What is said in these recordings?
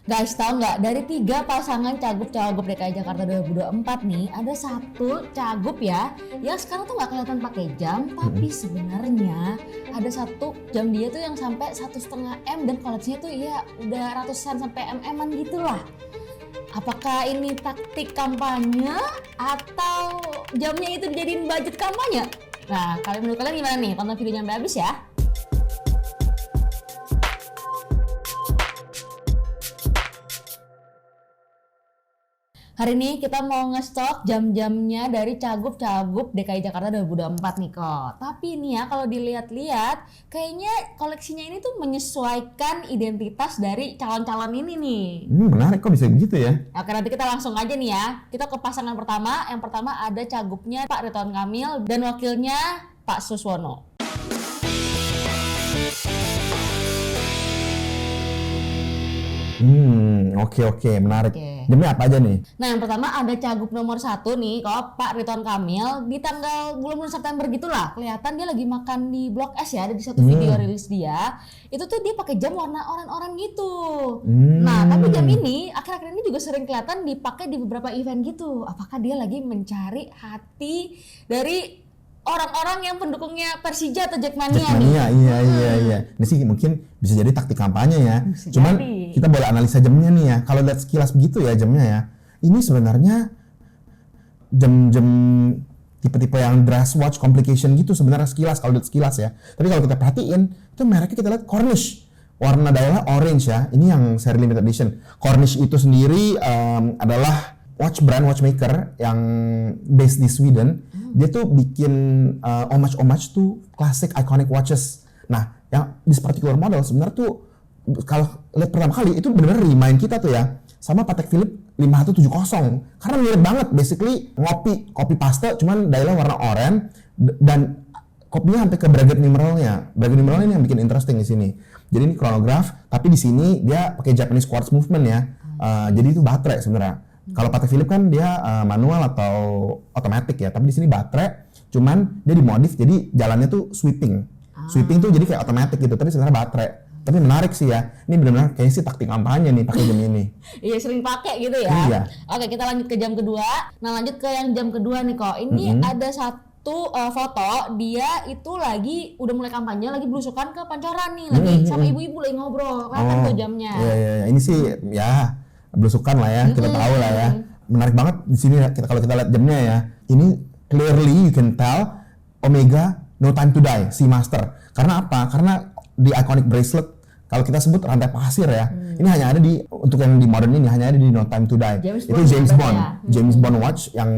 Guys, tahu nggak, dari 3 pasangan cagup-cawagup DKI Jakarta 2024 nih, ada satu cagup ya yang sekarang tuh nggak kelihatan pakai jam, tapi sebenarnya ada satu jam dia tuh yang sampai 1,5 M dan koleksinya tuh ya udah ratusan sampai MM-an gitulah. Apakah ini taktik kampanye atau jamnya itu dijadiin budget kampanye? Nah, menurut kalian gimana nih? Tonton videonya sampai habis ya. Hari ini kita mau ngestok jam-jamnya dari cagup-cagup DKI Jakarta 2024 nih kok. Tapi ini ya kalau dilihat-lihat kayaknya koleksinya ini tuh menyesuaikan identitas dari calon-calon ini nih. Menarik, kok bisa begitu ya? Oke, nanti kita langsung aja nih ya. Kita ke pasangan pertama. Yang pertama ada cagupnya Pak Ridwan Kamil dan wakilnya Pak Suswono. Oke, menarik. Oke. Jamnya apa aja nih? Nah, yang pertama ada cagup nomor 1 nih, kok Pak Ridwan Kamil di tanggal bulan September gitulah. Kelihatan dia lagi makan di Blok S ya, ada di satu video rilis dia. Itu tuh dia pakai jam warna oranye-oranye gitu. Nah, tapi jam ini akhir-akhir ini juga sering kelihatan dipakai di beberapa event gitu. Apakah dia lagi mencari hati dari orang-orang yang pendukungnya Persija atau Jackmania nih? Iya. Ini sih mungkin bisa jadi taktik kampanye ya. Cuman jadi. kita boleh analisa jamnya nih ya. Kalau lihat sekilas begitu ya jamnya ya. Ini sebenarnya jam-jam tipe-tipe yang dress watch complication gitu sebenarnya sekilas, kalau lihat sekilas ya. Tapi kalau kita perhatiin, itu mereknya kita lihat Cornish. Warna dialnya orange ya. Ini yang seri limited edition. Cornish itu sendiri adalah watchmaker yang based di Sweden. Dia tuh bikin homage tuh classic iconic watches. Nah, yang this particular model sebenarnya tuh kalau lihat pertama kali itu benar-benar remind kita tuh ya sama Patek Philippe 5170. Karena mirip banget, basically kopi paste cuman dialnya warna oranye dan kopinya sampai ke bracket numeralnya. Bracket numeral ini yang bikin interesting di sini. Jadi ini chronograph, tapi di sini dia pakai Japanese quartz movement ya. Jadi itu baterai sebenarnya. Kalau Patek Philippe kan dia manual atau otomatis ya, tapi di sini baterai, cuman dia dimodif jadi jalannya tuh sweeping. Sweeping tuh jadi kayak otomatis gitu, tapi sebenarnya baterai. Tapi menarik sih ya. Ini benar-benar kayaknya sih taktik kampanye nih pakai jam ini. Iya, sering pakai gitu ya. Iya. Oke, kita lanjut ke jam kedua. Nah, lanjut ke yang jam kedua nih kok. Ini ada satu foto dia itu lagi udah mulai kampanye, lagi belusukan ke Pancoran nih, lagi sama ibu-ibu lagi ngobrol. Kelihatan tuh jamnya. Iya. Ini sih ya belusukan lah ya, kita tahu lah ya. Menarik banget di sini kalau kita lihat jamnya ya. Ini clearly you can tell Omega No Time to Die Seamaster. Karena apa? Karena di iconic bracelet kalau kita sebut rantai pasir ya. Ini hanya ada di untuk yang di modern ini hanya ada di No Time to Die. Itu James Bond. Ya? James Bond watch yang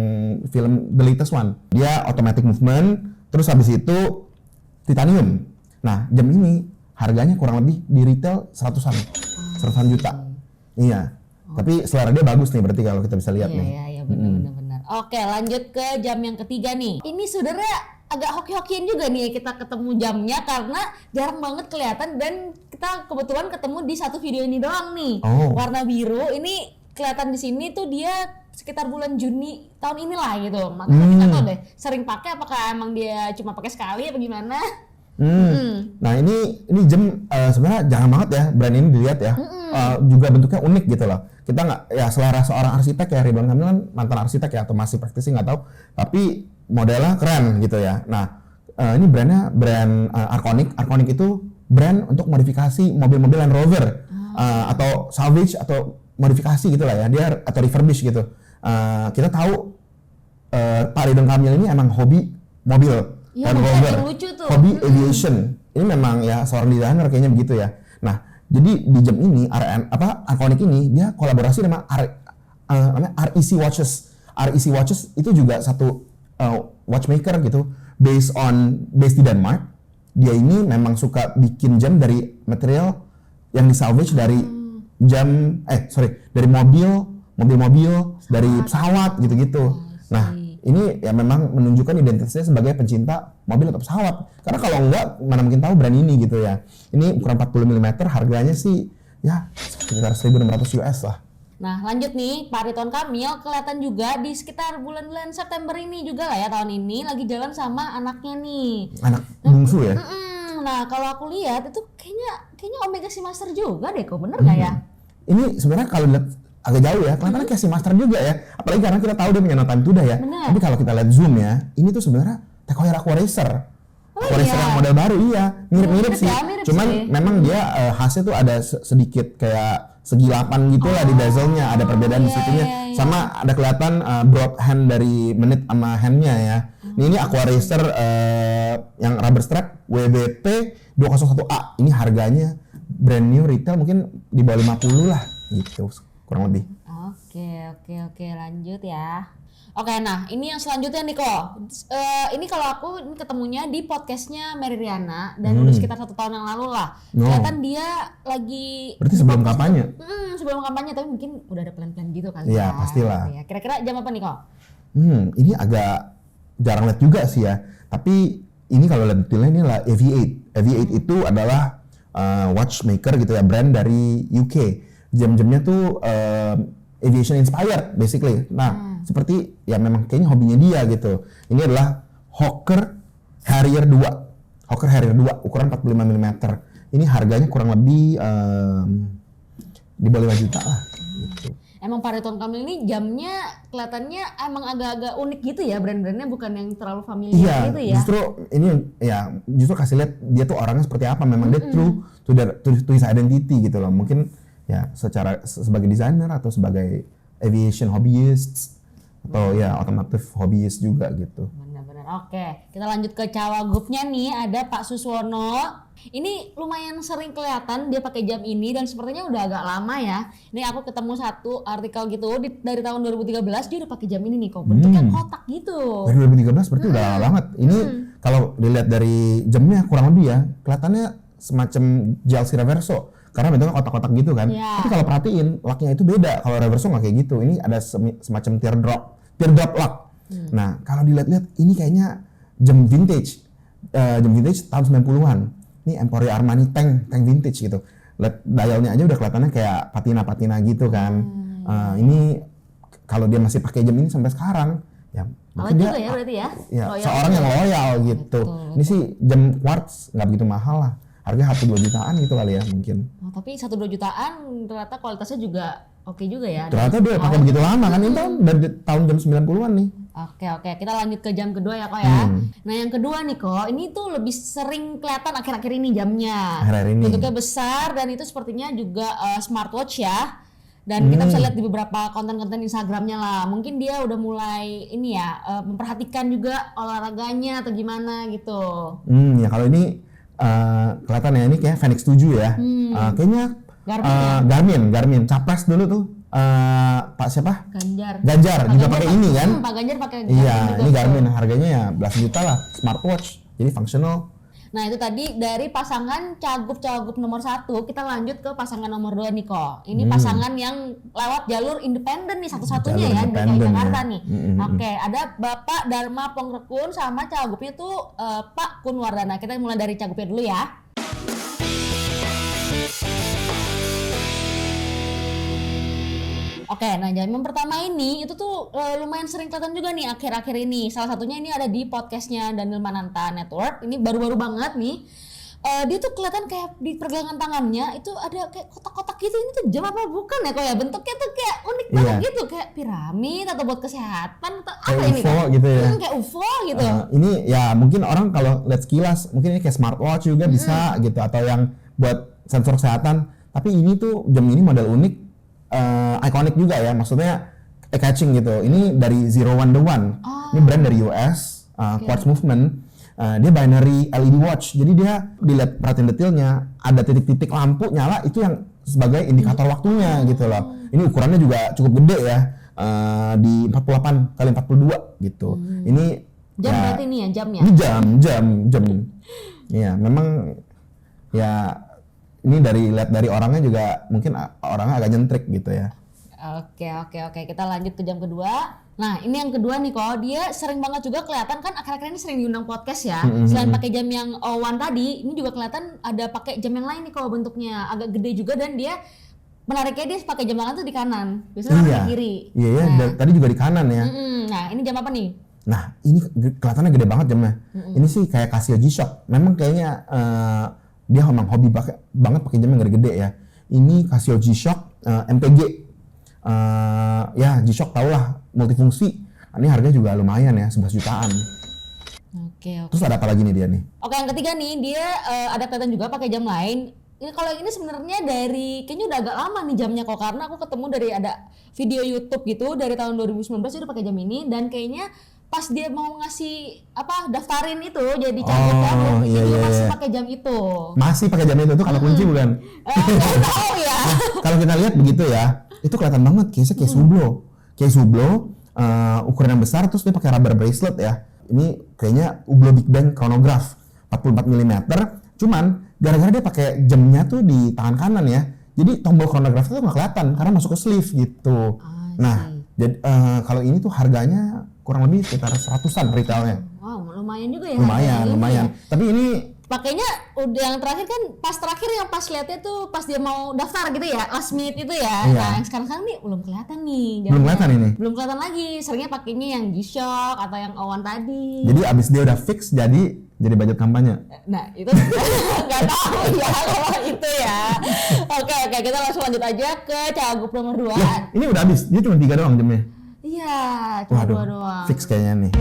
film the latest one. Dia automatic movement, terus habis itu titanium. Nah, jam ini harganya kurang lebih di retail 100-an juta. Iya. Tapi selera dia bagus nih berarti kalau kita bisa lihat nih. Iya, benar. Oke, lanjut ke jam yang ketiga nih. Ini sebenarnya agak hoki-hokian juga nih kita ketemu jamnya karena jarang banget kelihatan dan kita kebetulan ketemu di satu video ini doang nih. Warna biru ini kelihatan di sini tuh dia sekitar bulan Juni tahun inilah gitu. Makanya kita tahu deh sering pakai, apakah emang dia cuma pakai sekali apa gimana? Nah ini jam sebenarnya jarang banget ya brand ini dilihat ya. Juga bentuknya unik gitu loh. Kita nggak ya selera seorang arsitek ya, Ridwan Kamil kan mantan arsitek ya atau masih praktisi nggak tahu. Tapi modelnya keren gitu ya. Nah ini brand Arconic. Arconic itu brand untuk modifikasi mobil-mobil Land Rover atau salvage atau modifikasi gitu lah ya. Dia atau refurbish gitu. Kita tahu Pak Ridwan Kamil ini emang hobi mobil. Iya, Land Rover, lucu tuh. hobi aviation. Ini memang ya seorang desainer kayaknya begitu ya. Nah, jadi di jam ini Arconic ini dia kolaborasi sama namanya REC Watches. REC Watches itu juga satu watchmaker gitu, based di Denmark. Dia ini memang suka bikin jam dari material yang disalvage dari dari mobil, dari pesawat gitu-gitu. Nah, ini ya memang menunjukkan identitasnya sebagai pencinta mobil atau pesawat. Karena kalau enggak, mana mungkin tahu brand ini gitu ya. Ini ukuran 40 mm, harganya sih ya sekitar 1.600 US lah. Nah, lanjut nih, Pak Ridwan Kamil kelihatan juga di sekitar bulan-bulan September ini juga lah ya, tahun ini lagi jalan sama anaknya nih. Anak bungsu ya? Nah, kalau aku lihat itu kayaknya Omega Seamaster juga deh kok, bener nggak ya? ini sebenarnya kalau lihat agak jauh ya, kelihatannya kayak Seamaster juga ya. Apalagi karena kita tahu dia punya No Time To Die ya. Bener. Tapi kalau kita lihat zoom ya, ini tuh sebenarnya Tag Heuer Aqua Racer. Aqua Racer yang model baru, iya. Mirip-mirip sih. Mirip Cuman sih. memang dia khasnya tuh ada sedikit kayak segi 8 gitu lah di bezelnya, ada perbedaan di situnya. Sama ada kelihatan broad hand dari menit sama handnya ya. Ini Aqua Racer yang rubber strap WBP 201A. Ini harganya brand new retail mungkin di bawah 50 lah gitu kurang lebih. Oke, lanjut ya. Oke, nah ini yang selanjutnya nih kok. Ini kalau aku ini ketemunya di podcastnya Mary Riana dan udah sekitar 1 tahun yang lalu lah. Kelihatan dia lagi. Berarti sebelum kampanye? Sebelum kampanye, tapi mungkin udah ada plan-plan gitu kali ya. Iya pastilah. Ya. Kira-kira jam apa nih kok? Ini agak jarang lihat juga sih ya. Tapi ini kalau lihat detailnya ini adalah AV8. AV8 itu adalah watchmaker gitu ya, brand dari UK. Jam-jamnya tuh aviation inspired basically. Nah, seperti ya memang kayaknya hobinya dia gitu. Ini adalah Hawker Harrier 2. Hawker Harrier 2 ukuran 45 mm. Ini harganya kurang lebih di bawah 5 juta lah gitu. Emang Pariton Kamil ini jamnya kelihatannya emang agak-agak unik gitu ya, brand-brandnya bukan yang terlalu familiar gitu ya. Justru kasih lihat dia tuh orangnya seperti apa. Memang dia true to his identity gitu loh. Mungkin ya secara sebagai desainer atau sebagai aviation hobbyist atau ya otomotif hobbyist juga gitu. Benar-benar. Oke, kita lanjut ke cawagupnya nih, ada Pak Suswono. Ini lumayan sering kelihatan dia pakai jam ini dan sepertinya udah agak lama ya. Ini aku ketemu satu artikel gitu dari tahun 2013 dia udah pakai jam ini nih kok, bentuknya kotak gitu. Dari 2013 berarti udah lama banget. Ini kalau dilihat dari jamnya kurang lebih ya, kelihatannya semacam GLC Reverso. Karena bentuknya kotak-kotak gitu kan. Yeah. Tapi kalau perhatiin, locknya itu beda. Kalau Reverso nggak kayak gitu. Ini ada semacam teardrop lock. Nah, kalau dilihat-lihat ini kayaknya jam vintage. Jam vintage tahun 90-an. Ini Emporio Armani tank vintage gitu. Lihat dialnya aja udah kelihatannya kayak patina-patina gitu kan. Ini kalau dia masih pakai jam ini sampai sekarang, ya Awet juga ya berarti ya. Ya, seorang yang loyal gitu. Betul. Ini sih jam quartz nggak begitu mahal lah. Harganya 1-2 jutaan gitu kali ya mungkin. Oh, tapi 1-2 jutaan ternyata kualitasnya juga oke juga ya. Ternyata dia pakai begitu lama kan, ini dari tahun jam 90-an nih. Oke, kita lanjut ke jam kedua ya kok ya. Nah yang kedua nih kok, ini tuh lebih sering kelihatan akhir-akhir ini jamnya. Akhir-akhir ini. Bentuknya besar dan itu sepertinya juga smartwatch ya. Dan kita bisa lihat di beberapa konten-konten Instagramnya lah. Mungkin dia udah mulai ini ya, memperhatikan juga olahraganya atau gimana gitu. Ya kalau ini kelihatan ya, ini kayak Fenix 7 ya. Kayaknya Garmin, Capres dulu tuh. Pak siapa? Ganjar juga pakai ini kan? Pak Ganjar pakai Garmin. Iya, juga ini Garmin harganya ya belasan juta lah, smartwatch, jadi functional. Nah itu tadi dari pasangan cagup nomor 1, kita lanjut ke pasangan nomor 2 nih kok. Ini pasangan yang lewat jalur independen nih satu-satunya ya di DKI Jakarta nih. Oke, ada Bapak Dharma Pongrekun sama cagupnya tuh Pak Kun Wardana. Kita mulai dari cagupnya dulu ya. Oke, nah jam yang pertama ini itu tuh lumayan sering kelihatan juga nih akhir-akhir ini. Salah satunya ini ada di podcastnya Daniel Mananta Network. Ini baru-baru banget nih. Dia tuh kelihatan kayak di pergelangan tangannya itu ada kayak kotak-kotak gitu. Ini tuh jam apa bukan ya kok ya? Bentuknya tuh kayak unik banget gitu, kayak piramid atau buat kesehatan atau apa kayak ini? UFO gitu ya. Kayak UFO gitu. Ini ya mungkin orang kalau lihat sekilas mungkin ini kayak smartwatch juga bisa gitu, atau yang buat sensor kesehatan. Tapi ini tuh jam ini model unik. Iconic juga ya, maksudnya eye-catching gitu. Ini dari Zero One The One. Ini brand dari US, Quartz Movement. Dia binary LED watch. Jadi dia dilihat perhatiin detailnya, ada titik-titik lampu nyala itu yang sebagai indikator waktunya gitu loh. Ini ukurannya juga cukup gede ya, di 48x42 gitu. Ini jam ya, berarti ini ya jamnya. Ini jam. Iya, memang ya. Ini lihat dari orangnya juga mungkin orangnya agak nyentrik gitu ya. Oke. Kita lanjut ke jam kedua. Nah, ini yang kedua nih kok, dia sering banget juga kelihatan kan akhir-akhir ini sering diundang podcast ya. Selain pakai jam yang one tadi, ini juga kelihatan ada pakai jam yang lain nih kok, bentuknya agak gede juga dan dia menariknya dia pakai jam tangan tuh di kanan. Biasanya di kiri. Iya, tadi juga di kanan ya. Nah, ini jam apa nih? Nah, ini kelihatannya gede banget jamnya. Ini sih kayak Casio G-Shock. Memang kayaknya dia memang hobi banget pakai jam yang gede-gede ya. Ini Casio G-Shock MPG. Ya G-Shock tau lah, multifungsi. Ini harga juga lumayan ya, 11 jutaan. Oke. Terus ada apa lagi nih dia nih? Oke, yang ketiga nih, dia ada kelihatan juga pakai jam lain. Ini kalau ini sebenarnya dari kayaknya udah agak lama nih jamnya kok, karena aku ketemu dari ada video YouTube gitu dari tahun 2019 dia udah pakai jam ini, dan kayaknya pas dia mau ngasih daftarin itu jadi cagup cagup dia masih pakai jam itu. Masih pakai jam itu tuh kata kunci bukan? Nggak tahu ya. Kalau kita lihat begitu ya, itu kelihatan banget case-nya kayak Hublot, ukuran yang besar, terus dia pakai rubber bracelet ya. Ini kayaknya Hublot Big Bang chronograph 44 mm. Cuman gara-gara dia pakai jamnya tuh di tangan kanan ya, jadi tombol chronograph itu nggak kelihatan karena masuk ke sleeve gitu. Nah, jadi kalau ini tuh harganya kurang lebih sekitar 100-an retailnya. Wow, lumayan juga ya. Lumayan. Tapi ini pakainya udah yang terakhir kan yang pas lihatnya tuh pas dia mau daftar gitu ya, last minute itu ya. Iya. Nah, yang sekarang nih belum kelihatan nih. Belum kelihatan ini. Belum kelihatan lagi. Seringnya pakainya yang G-Shock atau yang Owan tadi. Jadi abis dia udah fix jadi budget kampanye. Nah, itu nggak tahu ya kalau itu ya. Oke, kita langsung lanjut aja ke cagup nomor 2. Loh, ini udah habis. Dia cuma 3 doang jamnya. Iya, cuma 2 doang. Fix kayaknya nih.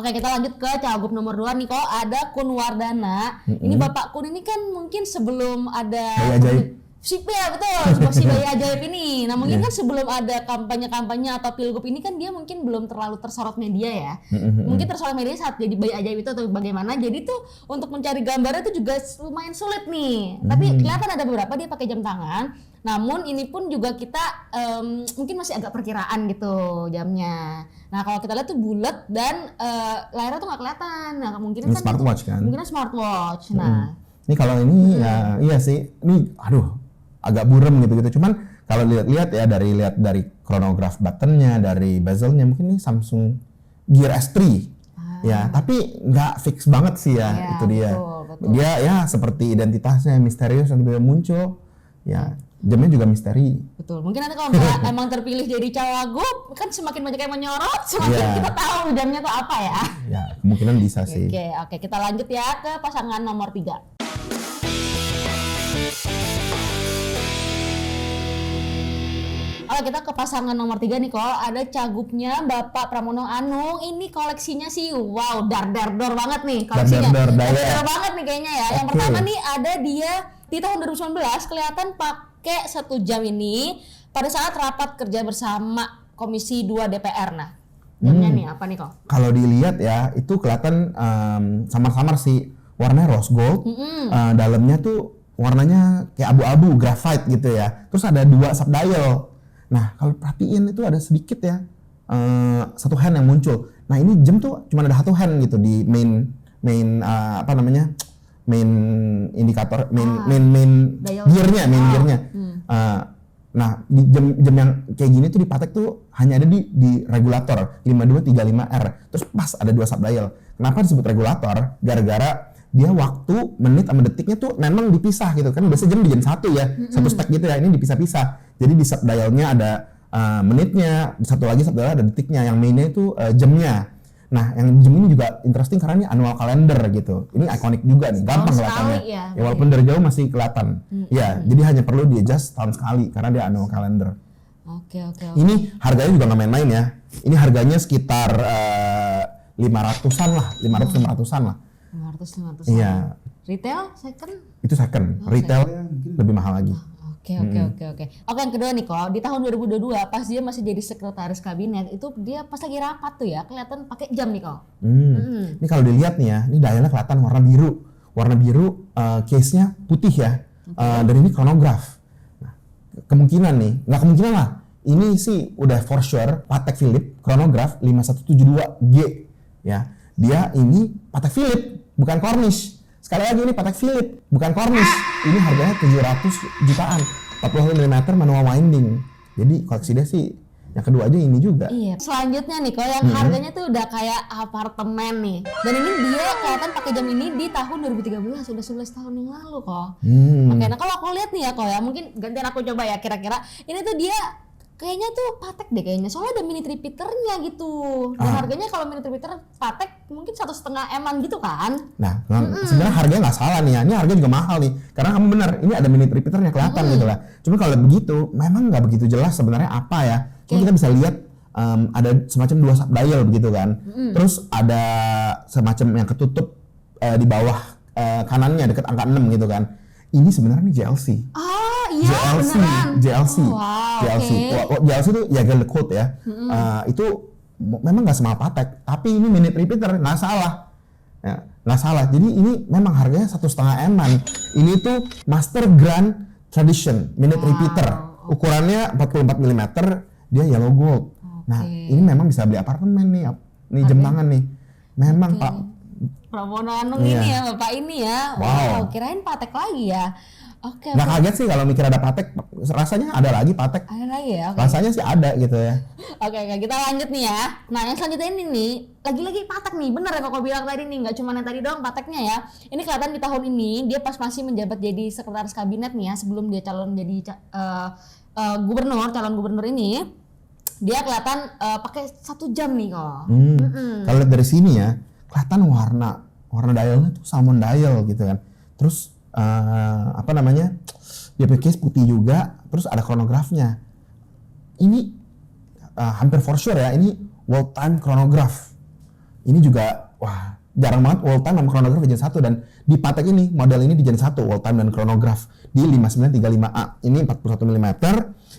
Oke, kita lanjut ke cagup nomor 2 nih kok, ada Kun Wardana. Ini Bapak Kun ini kan mungkin sebelum ada Bayi Ajaib. Ya betul, si Bayi Ajaib ini. Nah mungkin kan sebelum ada kampanye-kampanye atau pilgub ini kan dia mungkin belum terlalu tersorot media ya. Mungkin tersorot media saat jadi Bayi Ajaib itu atau bagaimana. Jadi tuh untuk mencari gambarnya itu juga lumayan sulit nih. Tapi kelihatan ada beberapa dia pakai jam tangan. Namun ini pun juga kita mungkin masih agak perkiraan gitu jamnya. Nah kalau kita lihat tuh bulat dan layarnya tuh nggak kelihatan. Nah kemungkinan ini kan smartwatch kan? Mungkin smartwatch. Nah ini kalau ini ya iya sih. Ini agak burem gitu. Cuman kalau lihat ya dari chronograph buttonnya, dari bezelnya, mungkin ini Samsung Gear S3. Ya, tapi nggak fix banget sih ya, itu dia. Betul. Dia ya seperti identitasnya misterius yang tiba-tiba muncul. Ya, jamnya juga misteri. Betul. Mungkin nanti kalau emang terpilih jadi cawagup, kan semakin banyak yang menyorot, semakin kita tahu jamnya tuh apa ya. Ya, kemungkinan bisa sih. Oke, kita lanjut ya ke pasangan nomor 3. Oke, kita ke pasangan nomor 3 nih kok. Ada cagupnya Bapak Pramono Anung. Ini koleksinya sih wow, dar banget nih koleksinya. Dar banget nih kayaknya ya. Yang pertama nih ada dia di tahun 2019 kelihatan pakai 1 jam ini pada saat rapat kerja bersama Komisi 2 DPR. Nah, jamnya nih apa nih kok? Kalau dilihat ya, itu kelihatan samar-samar sih. Warnanya rose gold. Dalamnya tuh warnanya kayak abu-abu, graphite gitu ya. Terus ada 2 subdial. Nah, kalau perhatiin itu ada sedikit ya, 1 hand yang muncul. Nah, ini jam tuh cuma ada 1 hand gitu di main indikator, main gearnya. Nah, di jam yang kayak gini tuh di Patek tuh hanya ada di regulator 5235R. Terus pas ada 2 subdial. Kenapa disebut regulator? Gara-gara dia waktu, menit sama detiknya tuh memang dipisah gitu kan. Biasanya jam di jam 1 ya, satu stack gitu ya. Ini dipisah-pisah. Jadi di subdialnya ada menitnya, satu lagi subdial ada detiknya. Yang mainnya itu jamnya. Nah, yang jam ini juga interesting karena ini annual calendar gitu. Ini ikonik juga nih, gampang kelihatannya. Ya, walaupun dari jauh masih kelihatan. Ya, jadi hanya perlu di adjust tahun sekali karena dia annual calendar. Oke. Ini harganya juga nggak main-main ya. Ini harganya sekitar 500-an lah, 500-500-an lah. 500. Iya. Retail second? Itu second. Retailnya mungkin lebih mahal lagi. Oke, yang kedua nih kok, di tahun 2022 pas dia masih jadi sekretaris kabinet, itu dia pas lagi rapat tuh ya, kelihatan pakai jam nih kok. Ini kalau dilihat nih ya, ini dialnya kelihatan warna biru. Warna biru, case-nya putih ya. Dan ini chronograph. Nah, nggak kemungkinan lah. Ini sih udah for sure Patek Philippe chronograph 5172G ya. Dia ini Patek Philippe, bukan Cornish. Sekali lagi ini Patek Philippe, bukan Cornish. Ini harganya 700 jutaan. 40 mm manual winding. Jadi koleksi dia sih Yang kedua aja ini juga. Iya. Selanjutnya nih, kalau yang harganya tuh udah kayak apartemen nih. Dan ini dia kelihatan pakai jam ini di tahun 2013, udah 11 tahun yang lalu kok. Oke, nah kalau aku lihat nih ya kok ya, mungkin gantian aku coba ya kira-kira. Ini tuh dia kayaknya tuh Patek deh kayaknya, soalnya ada minute repeaternya gitu. Dan harganya kalau minute repeater Patek mungkin 1,5 M-an gitu kan. Nah, sebenarnya harganya nggak salah nih ya. Ini harga juga mahal nih. Karena kamu benar, ini ada minute repeaternya kelihatan gitu lah. Cuma kalau begitu, memang nggak begitu jelas sebenarnya apa ya. Cuma kita bisa lihat ada semacam 2 subdial begitu kan. Terus ada semacam yang ketutup di bawah kanannya dekat angka 6 gitu kan. Ini sebenarnya nih JLC. Oh iya JLC, beneran. JLC, Oh, wow, JLC. oke. JLC itu Jaeger LeCoultre ya. Itu memang nggak semahal Patek, tapi ini minute repeater nggak salah. Ya, nggak salah. Jadi ini memang harganya 1,5 M-an. Ini tuh Master Grand Tradition minute repeater. Ukurannya 44 mm, dia yellow gold. Nah, ini memang bisa beli apartemen nih. Nih jam tangan nih. Memang Pak. Pramono Anung ini ya Bapak ini ya. Wow. Kirain Patek lagi ya. Oke. Nggak kaget sih kalau mikir ada Patek. Rasanya ada lagi Patek. Ada lagi ya. Oke. Rasanya sih ada gitu ya. Oke, kita lanjut nih ya. Nah, yang selanjutnya ini nih, lagi-lagi Patek nih. Bener ya kok bilang tadi nih, nggak cuma yang tadi doang Pateknya ya. Ini kelihatan di tahun ini dia pas masih menjabat jadi sekretaris kabinet nih ya, sebelum dia calon jadi calon gubernur ini. Dia kelihatan pakai 1 jam nih kok. Kalau lihat dari sini ya, kelihatan warna dialnya tuh salmon dial gitu kan. Terus apa namanya? Dia pakai case putih juga, terus ada chronografnya. Ini hampir for sure ya, ini world time chronograph. Ini juga wah, jarang banget world time sama chronograph di Gen 1, dan di Patek ini model ini di Gen 1 world time dan chronograph di 5935A. Ini 41 mm,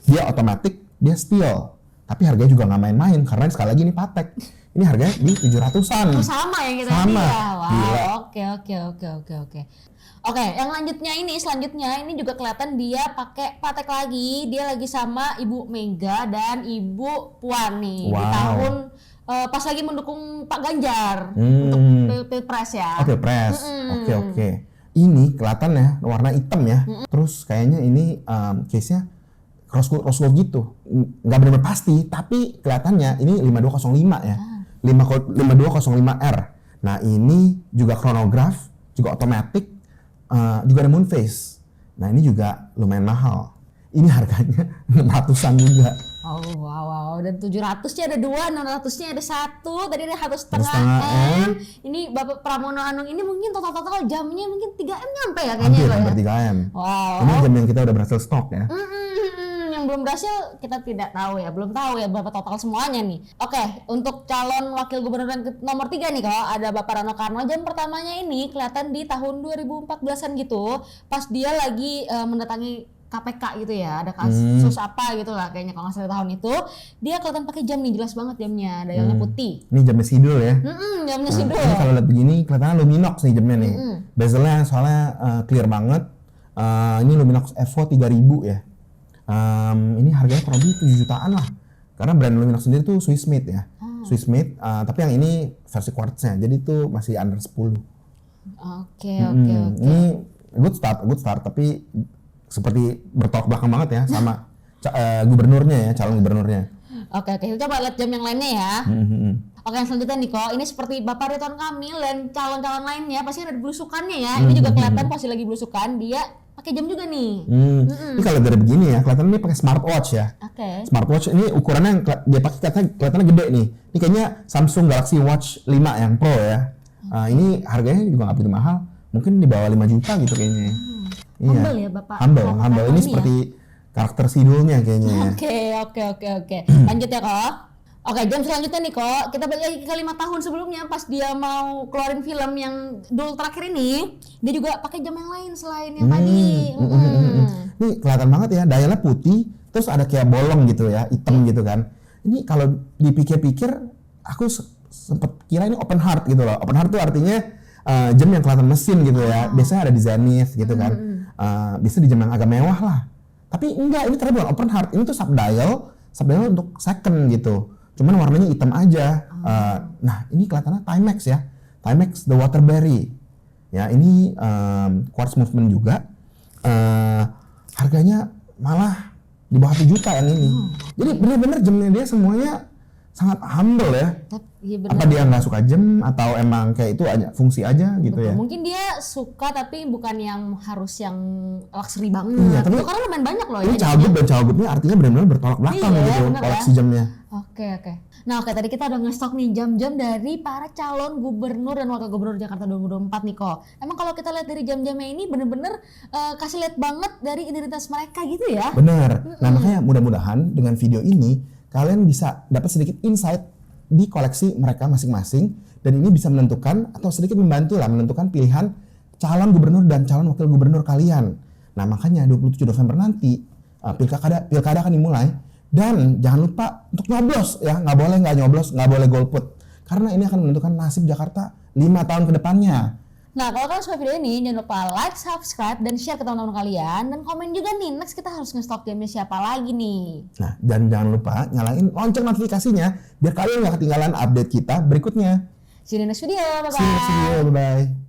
dia otomatis, dia steel. Tapi harganya juga nggak main-main karena sekali lagi ini Patek. Ini harganya di 700-an. Oh, sama ya kita Sama. tadi ya. Wow. Gila. Oke. Oke, yang selanjutnya ini juga kelihatan dia pakai Patek lagi. Dia lagi sama Ibu Mega dan Ibu Puan nih di Wow. tahun pas lagi mendukung Pak Ganjar untuk Pilpres ya. Oke, Pilpres. Oke. Ini kelihatan ya warna hitam ya. Terus kayaknya ini case-nya rose gold gitu. Nggak benar-benar pasti, tapi kelihatannya ini 5205 ya. 5205R. Nah, ini juga chronograph, juga otomatis, juga ada moon phase. Nah, ini juga lumayan mahal. Ini harganya 600-an juga. Oh wow, dan 700-nya ada 2, 600-nya ada 1, tadi ada 1,5 1,5 M. Ini Bapak Pramono Anung ini mungkin total jamnya mungkin 3 M nyampe ya kayaknya. Hampir 3 M. Wow. Ini jam yang kita udah berhasil stok ya. Yang belum berhasil kita tidak tahu ya, belum tahu ya berapa total semuanya nih. Oke, untuk calon wakil gubernur yang nomor 3 nih kalau ada Bapak Rano Karno, jam pertamanya ini kelihatan di tahun 2014-an gitu, pas dia lagi mendatangi KPK gitu ya, ada kasus apa gitu lah kayaknya kalau nggak salah tahun itu. Dia kelihatan pakai jam nih, jelas banget jamnya, dialnya putih. Ini jamnya Sidul ya. Jamnya Sidul. Ini kalau lihat begini kelihatannya Luminox nih jamnya nih. Bezelnya soalnya clear banget. Ini Luminox Evo 3000 ya. Ini harganya kurang lebih 7 jutaan lah. Karena brand Luminox sendiri tuh Swiss made ya. Swiss made, tapi yang ini versi quartz-nya. Jadi itu masih under 10. Oke. Ini good start, tapi seperti bertolak belakang banget ya sama gubernurnya ya, calon gubernurnya. Oke, kita coba lihat jam yang lainnya ya. Oke, yang selanjutnya nih kok, ini seperti Bapak Ridwan Kamil dan calon-calon lainnya pasti ada belusukannya ya. Ini juga kelihatan pas lagi belusukan dia pakai jam juga nih. Ini kalau dari begini ya, kelihatan ini pakai smartwatch ya. Oke. Smartwatch ini ukurannya yang dia pakai kelihatannya gede nih. Ini kayaknya Samsung Galaxy Watch 5 yang Pro ya. Ini harganya juga nggak begitu mahal, mungkin di bawah 5 juta gitu kayaknya. Humble ya Bapak. Humble. Ini seperti karakter sidulnya kayaknya ya. Oke. Lanjut ya kok. Oke, jam selanjutnya nih kok, kita balik lagi ke 5 tahun sebelumnya pas dia mau keluarin film yang dulu terakhir ini, dia juga pakai jam yang lain selain yang tadi. Ini kelihatan banget ya, dialnya putih, terus ada kayak bolong gitu ya, hitam gitu kan. Ini kalau dipikir-pikir, aku sempet kira ini open heart gitu loh. Open heart tuh artinya jam yang kelihatan mesin gitu ya. Biasanya ada di Zenith gitu kan. Biasanya di jam yang agak mewah lah. Tapi enggak, ini ternyata bukan open heart. Ini tuh subdial untuk second gitu. Cuman warnanya hitam aja. Nah, ini kelihatannya Timex ya. Timex The Waterbury. Ya, ini quartz movement juga. Harganya malah di bawah 1 juta yang ini. Jadi bener-bener jamnya dia semuanya sangat humble ya. Iya Apa dia nggak suka jam atau emang kayak itu aja fungsi aja gitu betul. ya? Mungkin dia suka tapi bukan yang harus yang luxury banget. Iya, tapi itu karena lumayan banyak loh Ini ya. cagup dan cagupnya artinya benar-benar bertolak belakang Iya, gitu bener koleksi ya. jamnya. Oke. Nah tadi kita udah nge-stok nih jam-jam dari para calon gubernur dan wakil gubernur Jakarta 2024 nih kok. Emang kalau kita lihat dari jam-jamnya ini bener-bener kasih lihat banget dari identitas mereka gitu ya. Bener. Nah makanya mudah-mudahan dengan video ini kalian bisa dapat sedikit insight di koleksi mereka masing-masing dan ini bisa menentukan atau sedikit membantu lah menentukan pilihan calon gubernur dan calon wakil gubernur kalian. Nah makanya 27 November nanti pilkada akan dimulai dan jangan lupa untuk nyoblos ya, nggak boleh nggak nyoblos, nggak boleh golput karena ini akan menentukan nasib Jakarta 5 tahun ke depannya. Nah kalau kalian suka video ini jangan lupa like, subscribe, dan share ke teman-teman kalian. Dan komen juga nih, next kita harus nge-stok jamnya siapa lagi nih. Nah dan jangan lupa nyalain lonceng notifikasinya biar kalian nggak ketinggalan update kita berikutnya. See you in the next video, bye-bye. See you next video, bye-bye.